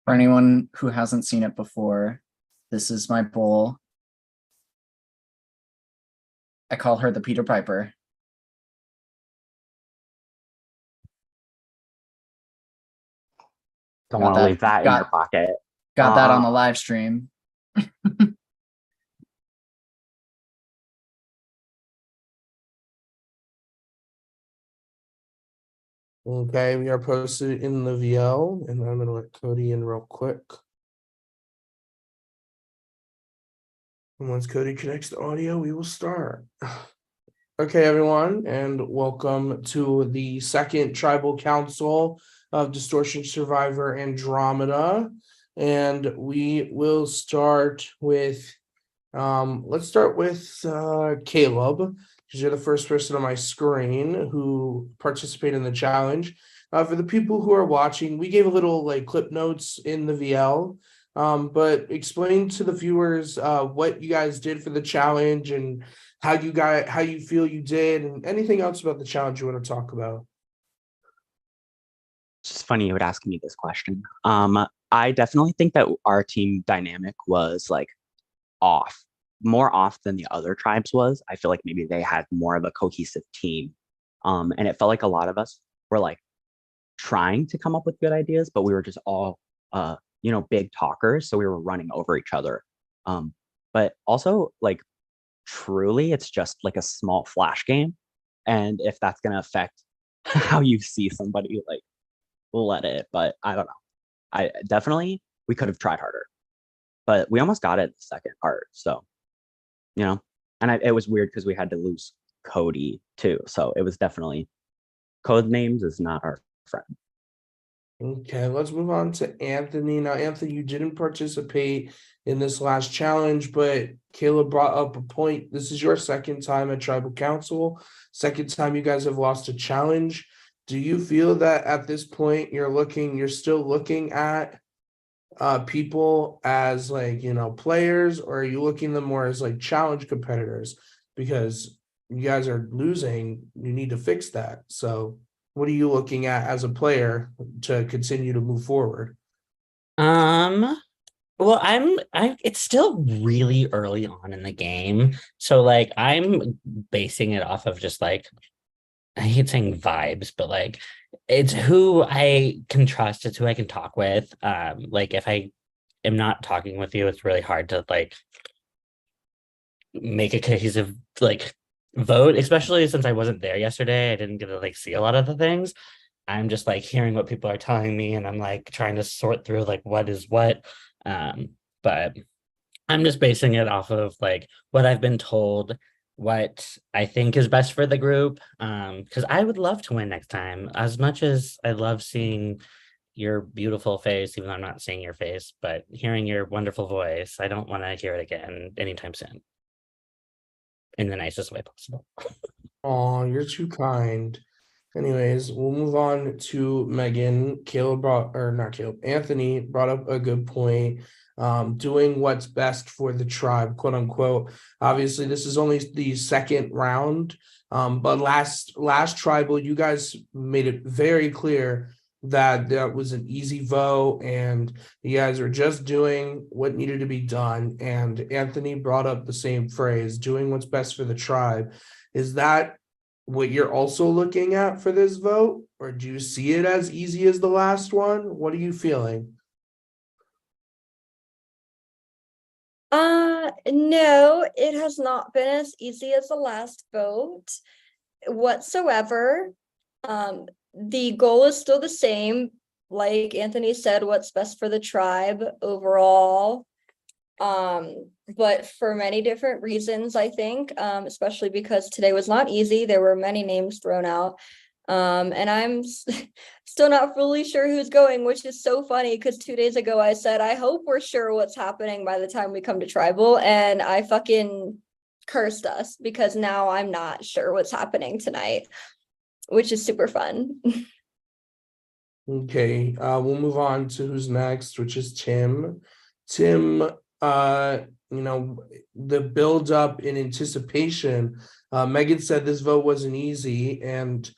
For anyone who hasn't seen it before, this is my bowl. I call her the Peter Piper. Don't Got want to that. leave that in your pocket. Got that on the live stream. Okay, we are posted in the VL, and I'm gonna let Cody in real quick. And once Cody connects the audio, we will start. Okay, everyone, and welcome to the second Tribal Council of Distortion Survivor Andromeda. And we will start with, let's start with Caleb, because you're the first person on my screen who participated in the challenge. For the people who are watching, we gave a little clip notes in the VL, but explain to the viewers what you guys did for the challenge and how you feel you did, and anything else about the challenge you want to talk about. It's just funny you would ask me this question. I definitely think that our team dynamic was more off than the other tribes was. I feel like maybe they had more of a cohesive team. And it felt like a lot of us were trying to come up with good ideas, but we were just all big talkers, so we were running over each other. But also truly it's just a small flash game, and if that's going to affect how you see somebody, we'll let it. But I don't know, we could have tried harder, but we almost got it the second part. So and it was weird because we had to lose Cody too, so it was definitely, code names is not our friend. Okay, let's move on to Anthony. Now, Anthony, you didn't participate in this last challenge, but Caleb brought up a point. This is your second time at Tribal Council, second time you guys have lost a challenge. Do you feel that at this point you're still looking at people as players, or are you looking them more as challenge competitors? Because you guys are losing, you need to fix that. So what are you looking at as a player to continue to move forward? Well, I'm it's still really early on in the game. So I'm basing it off of just I hate saying vibes, but it's who I can trust, it's who I can talk with. If I am not talking with you, it's really hard to make a cohesive vote, especially since I wasn't there yesterday. I didn't get to see a lot of the things. I'm just hearing what people are telling me, and I'm trying to sort through what is what. But I'm just basing it off of what I've been told, what I think is best for the group. Because I would love to win next time, as much as I love seeing your beautiful face, even though I'm not seeing your face, but hearing your wonderful voice. I don't want to hear it again anytime soon, in the nicest way possible. Oh, you're too kind. Anyways, we'll move on to Megan. Anthony brought up a good point. Doing what's best for the tribe, quote unquote. Obviously, this is only the second round. But last tribal, you guys made it very clear that was an easy vote, and you guys are just doing what needed to be done. And Anthony brought up the same phrase, doing what's best for the tribe. Is that what you're also looking at for this vote, or do you see it as easy as the last one? What are you feeling? No, it has not been as easy as the last vote whatsoever. The goal is still the same. Like Anthony said, what's best for the tribe overall. But for many different reasons, I think, especially because today was not easy. There were many names thrown out. And I'm still not fully sure who's going, which is so funny because 2 days ago I said, I hope we're sure what's happening by the time we come to tribal, and I fucking cursed us because now I'm not sure what's happening tonight, which is super fun. Okay, we'll move on to who's next, which is Tim. Tim, the build up in anticipation. Megan said this vote wasn't easy, and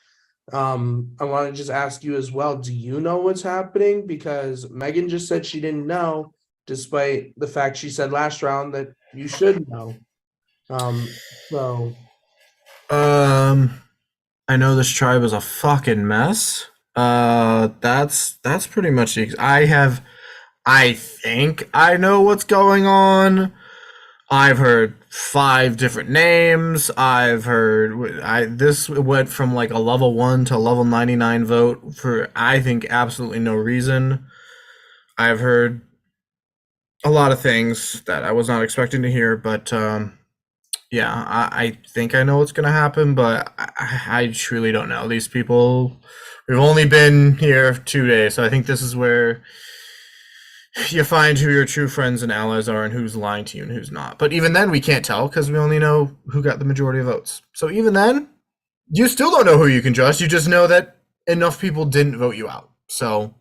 I want to just ask you as well, do you know what's happening? Because Megan just said she didn't know, despite the fact she said last round that you should know. So I know this tribe is a fucking mess. That's pretty much I think I know what's going on. I've heard 5 different names. I've heard this went from like a level 1 to level 99 vote for I think absolutely no reason. I've heard a lot of things that I was not expecting to hear, but yeah, I think I know what's gonna happen, but I truly don't know. These people, we've only been here 2 days, so I think this is where you find who your true friends and allies are and who's lying to you and who's not. But even then, we can't tell because we only know who got the majority of votes. So even then, you still don't know who you can trust. You just know that enough people didn't vote you out. So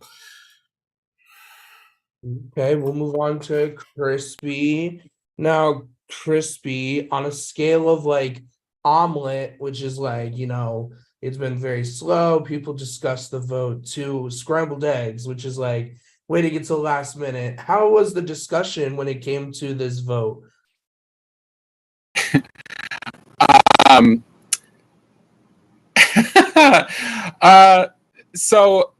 okay, we'll move on to Crispy. Now, Crispy, on a scale of like omelet, which is like, it's been very slow. People discuss the vote, to scrambled eggs, which is like waiting until last minute. How was the discussion when it came to this vote? Um, so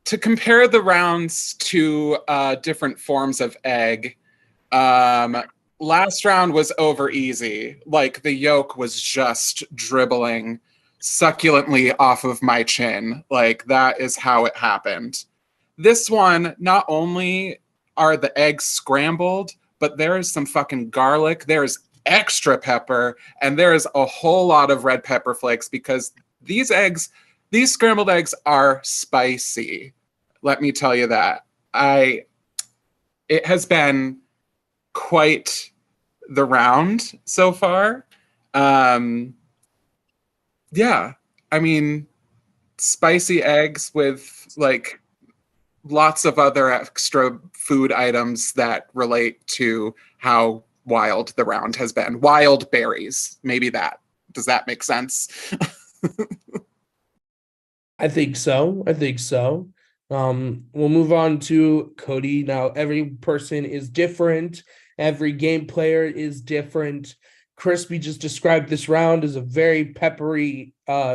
to compare the rounds to different forms of egg, last round was over easy. Like the yolk was just dribbling succulently off of my chin. Like that is how it happened. This one, not only are the eggs scrambled, but there is some fucking garlic. There's extra pepper, and there is a whole lot of red pepper flakes because these scrambled eggs are spicy. Let me tell you that. It has been quite the round so far. Yeah, I mean, spicy eggs with like lots of other extra food items that relate to how wild the round has been. Wild berries, maybe that. Does that make sense? I think so. We'll move on to Cody. Now, every person is different. Every game player is different. Crispy just described this round as a very peppery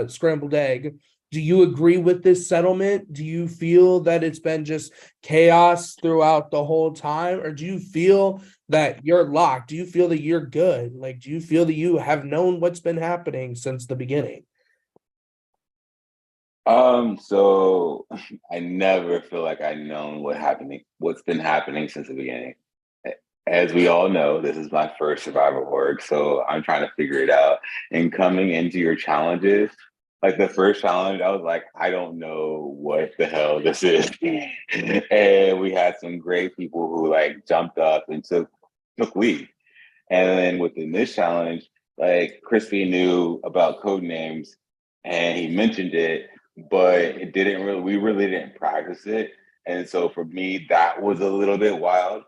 scrambled egg. Do you agree with this settlement? Do you feel that it's been just chaos throughout the whole time? Or do you feel that you're locked? Do you feel that you're good? Like, do you feel that you have known what's been happening since the beginning? So I never feel like I've known what's been happening since the beginning. As we all know, this is my first survival org, so I'm trying to figure it out. And coming into your challenges, like the first challenge, I was like, I don't know what the hell this is. And we had some great people who like jumped up and took lead. And then within this challenge, like Crispy knew about code names and he mentioned it, but we really didn't practice it. And so for me, that was a little bit wild.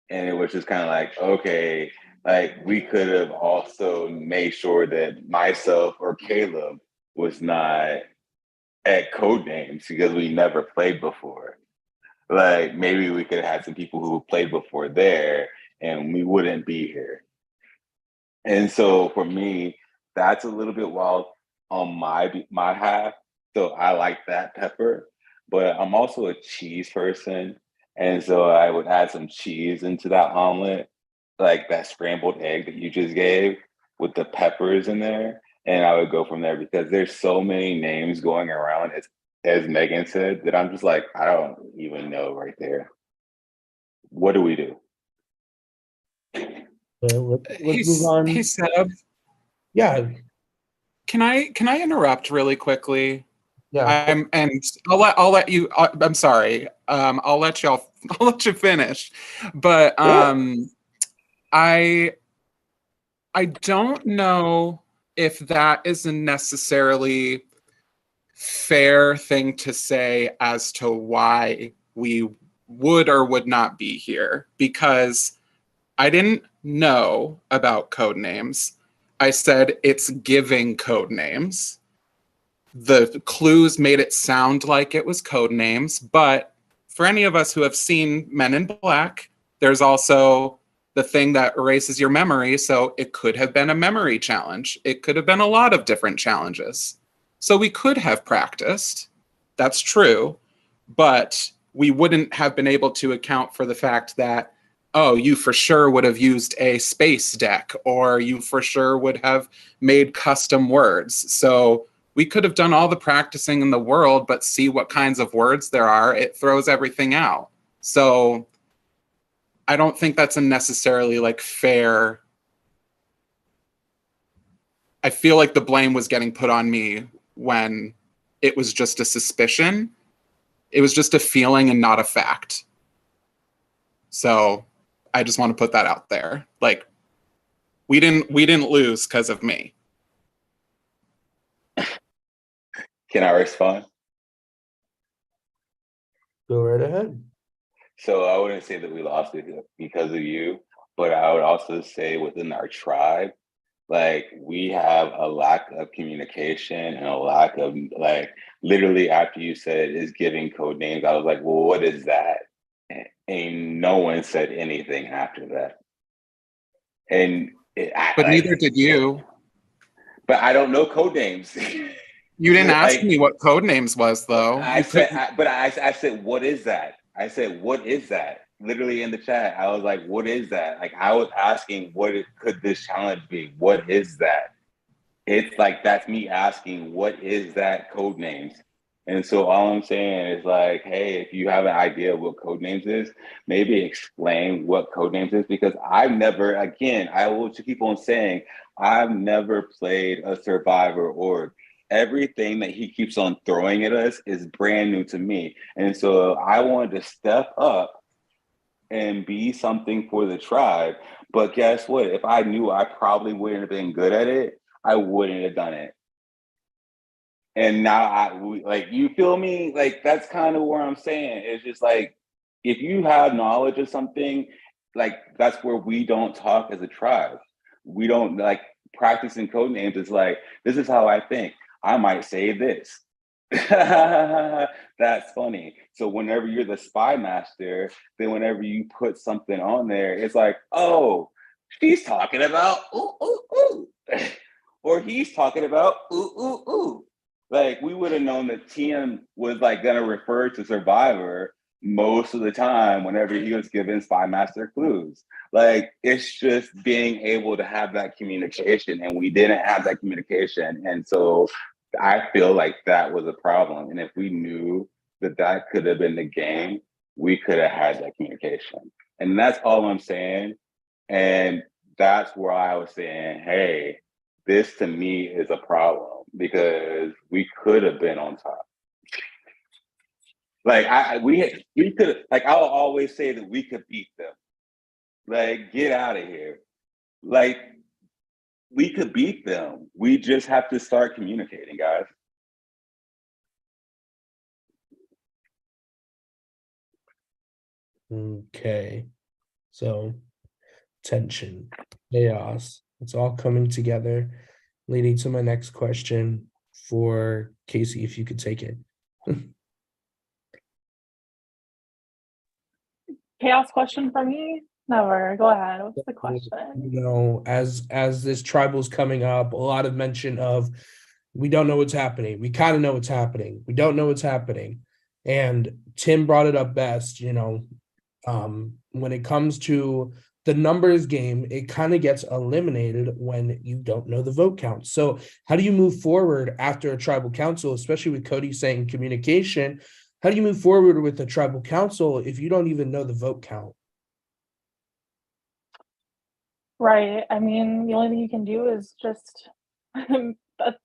And it was just kind of like, okay, like we could have also made sure that myself or Caleb was not at code names because we never played before. Like maybe we could have had some people who played before there and we wouldn't be here. And so for me, that's a little bit wild on my half. So I like that pepper, but I'm also a cheese person. And so I would add some cheese into that omelet, like that scrambled egg that you just gave with the peppers in there. And I would go from there because there's so many names going around, as Megan said, that I'm just like, I don't even know right there. What do we do? Let's move on. Hey Seb, Yeah, can I interrupt really quickly? yeah. I'll let you. I'm sorry. I'll let you finish. But I don't know if that is a necessarily fair thing to say as to why we would or would not be here, because I didn't know about code names. I said it's giving code names. the clues made it sound like it was code names, but for any of us who have seen Men in Black, there's also the thing that erases your memory. So it could have been a memory challenge. It could have been a lot of different challenges. So we could have practiced. That's true. But we wouldn't have been able to account for the fact that, oh, you for sure would have used a space deck, or you for sure would have made custom words. So we could have done all the practicing in the world, but see what kinds of words there are. It throws everything out. So I don't think that's a necessarily like fair. I feel like the blame was getting put on me when it was just a suspicion. It was just a feeling and not a fact. So I just want to put that out there. Like, we didn't lose because of me. Can I respond? Go right ahead. So I wouldn't say that we lost it because of you, but I would also say within our tribe, like we have a lack of communication and a lack of like literally after you said is giving code names, I was like, well, what is that? And no one said anything after that. And but neither did you. But I don't know code names. You didn't ask me what code names was, though. I said, what is that? I said, what is that? Literally in the chat, I was like, what is that? Like, I was asking, could this challenge be? What is that? It's like, that's me asking, what is that code names? And so all I'm saying is like, hey, if you have an idea of what code names is, maybe explain what code names is, because I've never, again, I will keep on saying, I've never played a Survivor org. Everything that he keeps on throwing at us is brand new to me. And so I wanted to step up and be something for the tribe. But guess what? If I knew I probably wouldn't have been good at it, I wouldn't have done it. And now like, you feel me? Like, that's kind of where I'm saying. It's just like, if you have knowledge of something, like that's where we don't talk as a tribe. We don't like practicing code names. It's like, this is how I think. I might say this. That's funny. So whenever you're the spy master, then whenever you put something on there, it's like, oh, she's talking about ooh, ooh, ooh. Or he's talking about ooh, ooh, ooh. Like, we would have known that TM was like gonna refer to Survivor most of the time whenever he was given spy master clues. Like, it's just being able to have that communication, and we didn't have that communication. And so I feel like that was a problem. And if we knew that that could have been the game, we could have had that communication. And that's all I'm saying. And that's where I was saying, hey, this to me is a problem, because we could have been on top. Like we could, like, I'll always say that we could beat them. Like, get out of here. Like, we could beat them. We just have to start communicating, guys. Okay. So tension, chaos, it's all coming together, leading to my next question for Casey, if you could take it. Chaos question for me? Never. Go ahead. What's the question? You know, as this tribal's coming up, a lot of mention of we don't know what's happening. We kind of know what's happening. We don't know what's happening. And Tim brought it up best, you know, when it comes to the numbers game, it kind of gets eliminated when you don't know the vote count. So how do you move forward after a tribal council, especially with Cody saying communication? How do you move forward with a tribal council if you don't even know the vote count? Right. I mean, the only thing you can do is just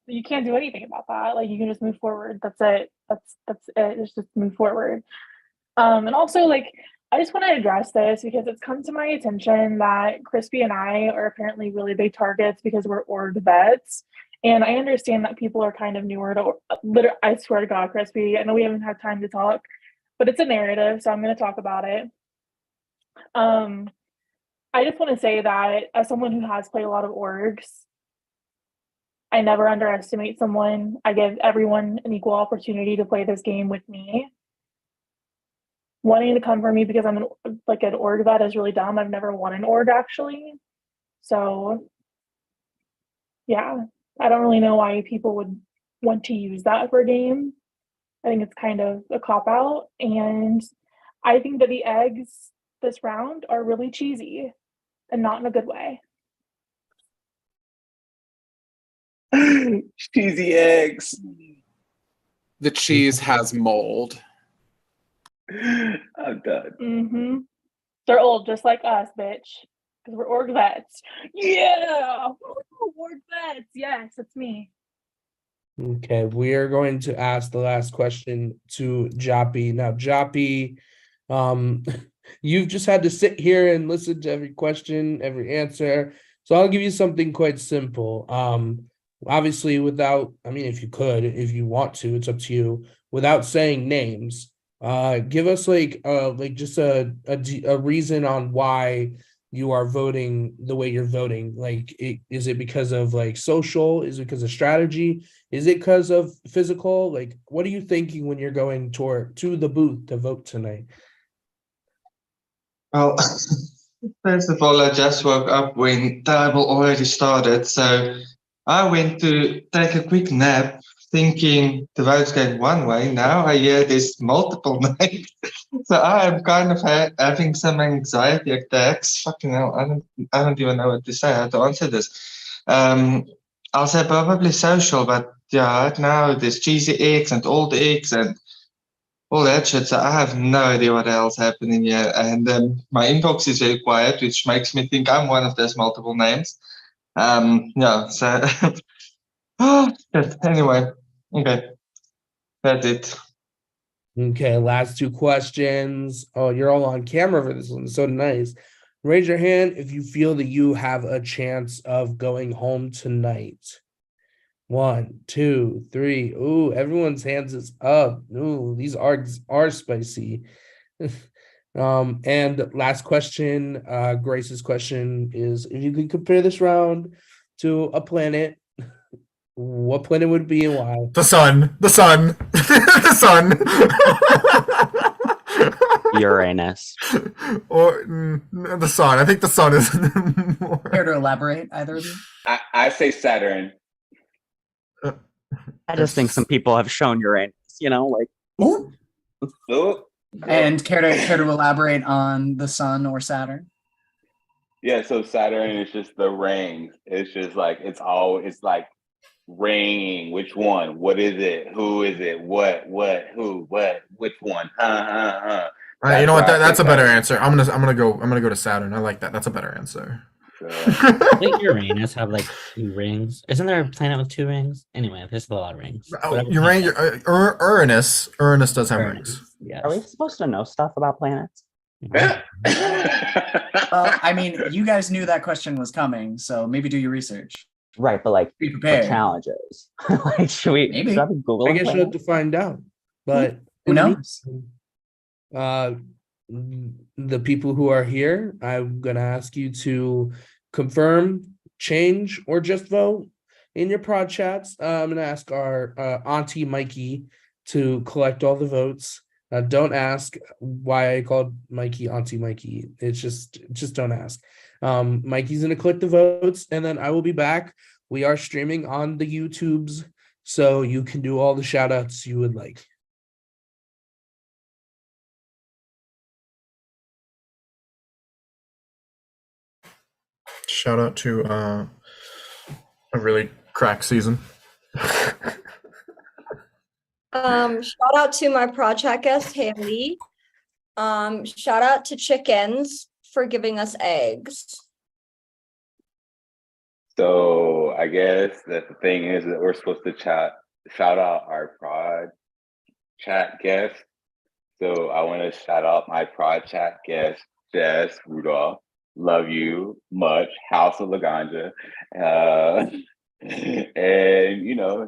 you can't do anything about that. Like, you can just move forward. That's it. That's it. It's just move forward. And also, like, I just want to address this because it's come to my attention that Crispy and I are apparently really big targets because we're org vets. And I understand that people are kind of newer to, I swear to God, Crispy, I know we haven't had time to talk, but it's a narrative, so I'm going to talk about it. I just want to say that as someone who has played a lot of orgs, I never underestimate someone. I give everyone an equal opportunity to play this game with me. Wanting to come for me because I'm an org vet is really dumb. I've never won an org actually. So yeah, I don't really know why people would want to use that for a game. I think it's kind of a cop out. And I think that the eggs this round are really cheesy and not in a good way. Cheesy eggs. The cheese has mold. I'm done. Mm-hmm. They're old just like us, bitch. Because we're org vets. Yeah! Woo, org vets. Yes, it's me. Okay, we are going to ask the last question to Joppy. Now, Joppy, you've just had to sit here and listen to every question, every answer. So I'll give you something quite simple. Obviously, if you could, if you want to, it's up to you. Without saying names, give us just a reason on why you are voting the way you're voting. Is it because of social? Is it because of strategy? Is it because of physical? What are you thinking when you're going to the booth to vote tonight? Well, first of all, I just woke up when table already started, so I went to take a quick nap, thinking the vote's going one way. Now I hear there's multiple names, so I am kind of having some anxiety attacks. Fucking hell, I don't even know what to say, how to answer this. I'll say probably social, but yeah, right now there's cheesy eggs and old eggs and all that shit. So I have no idea what the hell's happening here. And my inbox is very quiet, which makes me think I'm one of those multiple names. Yeah, so anyway, okay, that's it. Okay, last two questions. Oh, you're all on camera for this one. So nice. Raise your hand if you feel that you have a chance of going home tonight. 1, 2, 3. Ooh, everyone's hands is up. Ooh, these are spicy. And last question, Grace's question is, if you could compare this round to a planet, what planet would it be and why? The sun. The sun. The sun. Uranus. Or the sun. I think the sun is more. Care to elaborate, either of you? I say Saturn. I just think some people have shown Uranus, Ooh. Oh, And care to elaborate on the sun or Saturn? yeah, so Saturn is just the rings. It's just it's like ringing. Which one? What is it? Who is it? What? Who? What? Which one? You know what? That's a better Saturn. answer. I'm gonna go to Saturn. I like that. That's a better answer. Doesn't Uranus have 2 rings? Isn't there a planet with 2 rings? Anyway, there's a lot of rings. Uranus does have rings. Yes. Are we supposed to know stuff about planets? Well, you guys knew that question was coming, so maybe do your research. Right, but Be what prepared. challenges? Should we Maybe. should I be Googling I guess you'll have planets? to find out. But Who knows? The people who are here, I'm gonna ask you to confirm, change, or just vote in your prod chats. I'm gonna ask our Auntie Mikey to collect all the votes. Don't ask why I called Mikey Auntie Mikey. It's just don't ask. Mikey's gonna collect the votes, and then I will be back. We are streaming on the YouTubes, so you can do all the shout outs you would like. Shout out to a really crack season. Shout out to my project guest, Haley. Shout out to Chickens for giving us eggs. So I guess that the thing is that we're supposed to shout out our prod chat guest. So I want to shout out my prod chat guest, Jess Rudolph. Love you much, House of Laganja. And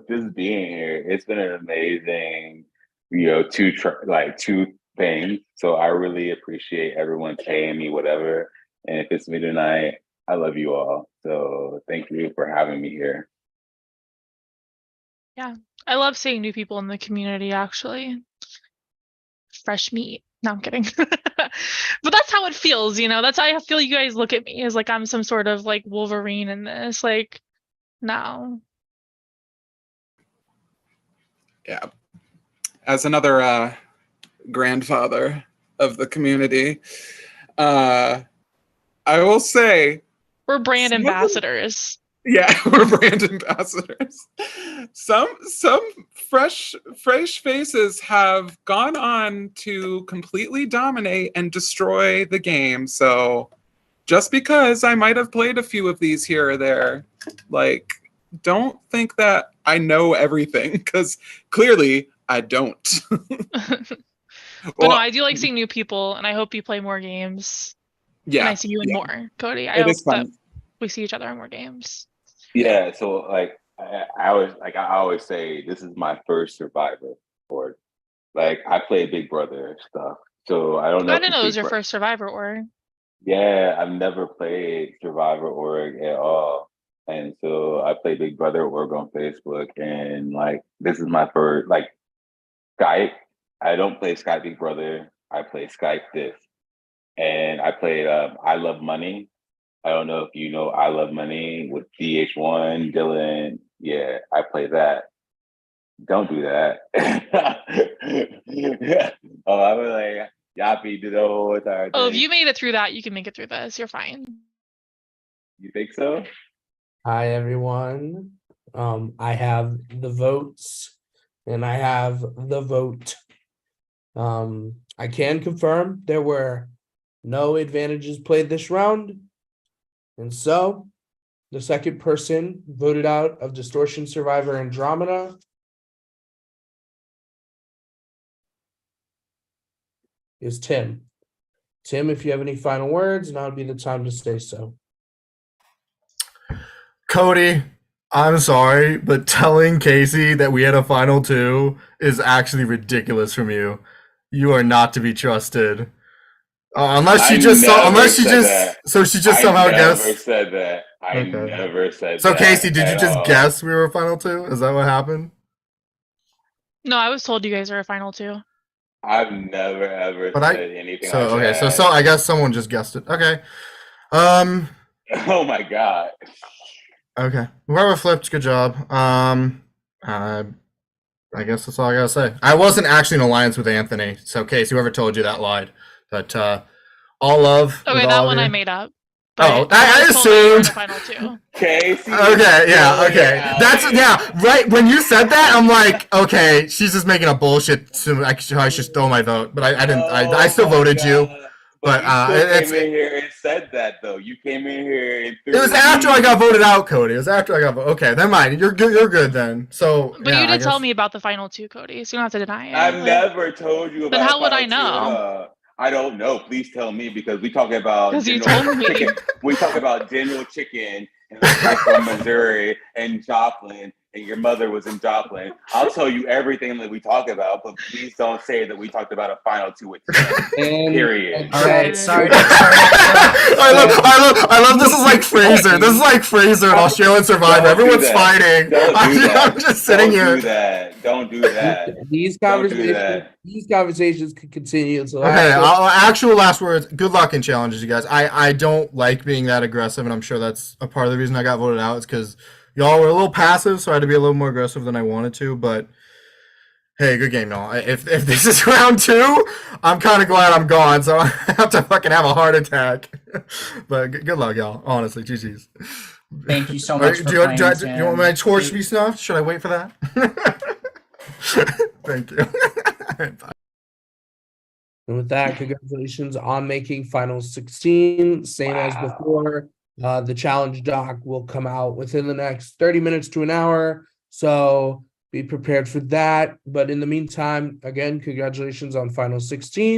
just being here, it's been an amazing, two things. So I really appreciate everyone paying me whatever. And if it's me tonight, I love you all. So thank you for having me here. I love seeing new people in the community, actually. Fresh meat. No, I'm kidding. But that's how it feels, you know? That's how I feel you guys look at me, as like I'm some sort of like Wolverine in this. Like, no. Yeah. As another grandfather of the community, I will say We're brand some of them- ambassadors. yeah, we're brand ambassadors. Some fresh faces have gone on to completely dominate and destroy the game. So just because I might have played a few of these here or there, like, don't think that I know everything, because clearly I don't. But no, I do like seeing new people, and I hope you play more games. Yeah, And I see you in yeah. more, Cody. I It hope is fun. that we see each other in more games. Yeah, so like I always say this is my first Survivor board. Like I play Big Brother stuff, so I don't know. I if didn't know it was Big your Bro- first Survivor org. Yeah, I've never played Survivor org at all, and so I play Big Brother org on Facebook, and like this is my first like Skype. I don't play Skype Big Brother. I play Skype this, and I played I Love Money. I don't know if you know I Love Money with DH1, Dylan. Yeah, I play that. Don't do that. Oh, I was like, Yappy did the whole entire thing. Oh, if you made it through that, you can make it through this. You're fine. You think so? Hi, everyone. I have the votes and I have the vote. I can confirm there were no advantages played this round. And so the second person voted out of Distortion Survivor Andromeda is Tim. Tim, if you have any final words, now would be the time to say so. Cody, I'm sorry, but telling Casey that we had a final two is actually ridiculous from you. You are not to be trusted. Unless she just somehow guessed. I never said that. I Okay. never said So that. Casey, did you at just all. guess we were a final two? Is that what happened? No, I was told you guys are a final two. I've never ever But said anything so like okay, that. so I guess someone just guessed it. Okay. Oh my god. Okay. Whoever flipped, good job. I guess that's all I gotta say. I wasn't actually in alliance with Anthony, so Case, whoever told you that lied. But all love. Okay, with that all one of I you. made up. Oh, but I was told that you were in assumed. the final two. Casey. Okay, yeah, really okay. out That's here. yeah, right. When you said that, I'm like, okay, she's just making a bullshit. So I should throw my vote, but I didn't. I still Oh my voted you. God. But you still it's came in here and said that though. You came in here and it was after I got voted out, Cody. It was after I got voted. Okay, never mind. You're good. You're good then. So But yeah, you I did tell guess- me about the final two, Cody, so you don't have to deny it. I've Like, never told you about. Then how would I Final Two. know? I don't know. Please tell me because we talk about 'Cause you General told me. Chicken. We talk about General Chicken and like from Missouri and Joplin, and your mother was in Joplin. I'll tell you everything that we talk about, but please don't say that we talked about a final two with Tim. Period. All right, sorry. I love this is like Fraser. This is like Fraser and Australian Survivor. Don't do Everyone's that. fighting. Don't do that. I'm just sitting Don't here. do that. Don't do that. These Don't do conversations, that. could continue until Okay, after. actual last words. Good luck in challenges, you guys. I don't like being that aggressive, and I'm sure that's a part of the reason I got voted out. Is because y'all were a little passive, so I had to be a little more aggressive than I wanted to. But hey, good game, y'all. If this is round two, I'm kind of glad I'm gone, so I have to fucking have a heart attack. But good luck, y'all. Honestly, GG's. Thank you so much for do you playing, want my Tim. torch to be snuffed? Should I wait for that? Thank you. Bye. And with that, congratulations on making final 16. Same as before. The challenge doc will come out within the next 30 minutes to an hour. So be prepared for that. But in the meantime, again, congratulations on final 16.